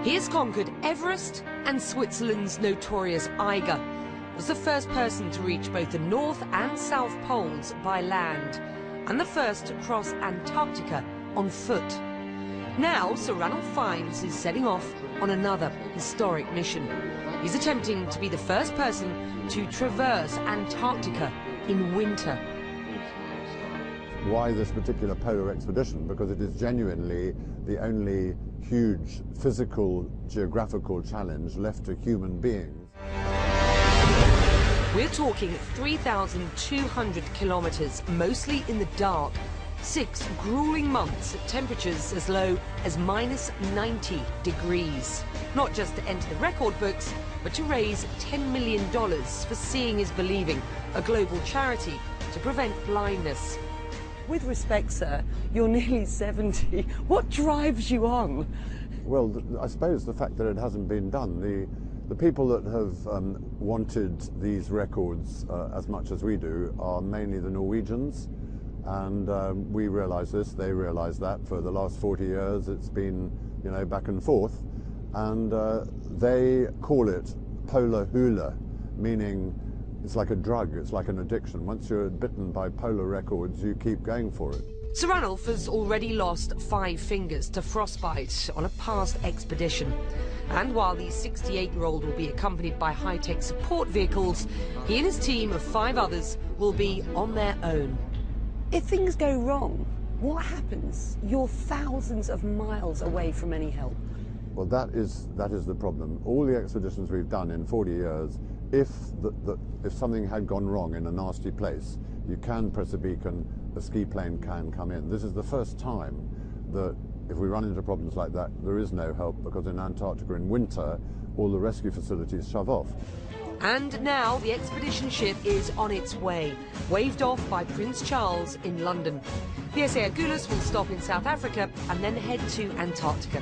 He has conquered Everest and Switzerland's notorious Eiger. Was the first person to reach both the North and South Poles by land, and the first to cross Antarctica on foot. Now, Sir Ranulph Fiennes is setting off on another historic mission. He's attempting to be the first person to traverse Antarctica in winter. Why this particular polar expedition? Because it is genuinely the only huge physical, geographical challenge left to human beings. We're talking 3,200 kilometers, mostly in the dark. 6 grueling months at temperatures as low as minus 90 degrees. Not just to enter the record books, but to raise $10 million for Seeing is Believing, a global charity to prevent blindness. With respect, sir, you're nearly 70. What drives you on? Well, I suppose the fact that it hasn't been done. The people that have wanted these records as much as we do are mainly the Norwegians. And we realise this, they realise that. For the last 40 years it's been, you know, back and forth. And they call it polar hula, meaning it's like a drug, it's like an addiction. Once you're bitten by polar records, you keep going for it. Sir Ranulph has already lost 5 fingers to frostbite on a past expedition. And while the 68-year-old will be accompanied by high-tech support vehicles, he and his team of 5 others will be on their own. If things go wrong, what happens? You're thousands of miles away from any help. Well, that is the problem. All the expeditions we've done in 40 years, if something had gone wrong in a nasty place, you can press a beacon, a ski plane can come in. This is the first time that if we run into problems like that, there is no help, because in Antarctica in winter, all the rescue facilities shove off. And now the expedition ship is on its way, waved off by Prince Charles in London. The SA Agulhas will stop in South Africa and then head to Antarctica.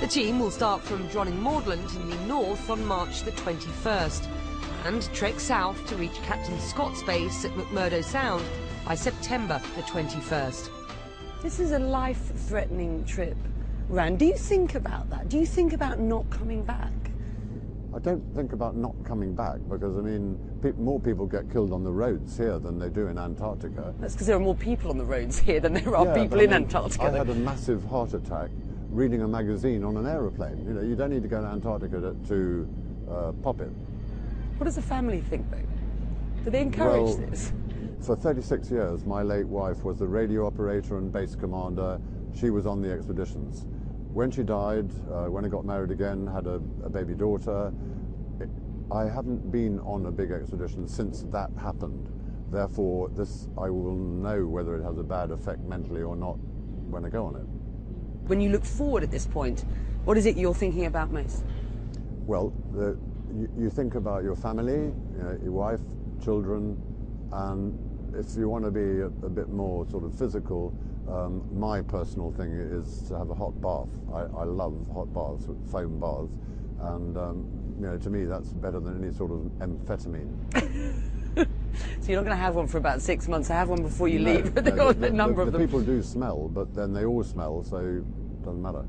The team will start from Dronning-Maudland in the north on March the 21st and trek south to reach Captain Scott's base at McMurdo Sound by September the 21st. This is a life-threatening trip. Ran, do you think about that? Do you think about not coming back? I don't think about not coming back because, I mean, more people get killed on the roads here than they do in Antarctica. That's because there are more people on the roads here than there are people in Antarctica. I had a massive heart attack reading a magazine on an aeroplane. You know, you don't need to go to Antarctica to pop it. What does the family think, though? Do they encourage this? For 36 years, my late wife was the radio operator and base commander. She was on the expeditions. When she died, when I got married again, had a baby daughter, I haven't been on a big expedition since that happened. Therefore, I will know whether it has a bad effect mentally or not when I go on it. When you look forward at this point, what is it you're thinking about most? Well, you think about your family, you know, your wife, children, and if you want to be a bit more sort of physical, my personal thing is to have a hot bath. I love hot baths, foam baths, and you know, to me that's better than any sort of amphetamine. So you're not going to have one for about 6 months. I have one before you leave. No, the number of them. The people do smell, but then they all smell, so it doesn't matter.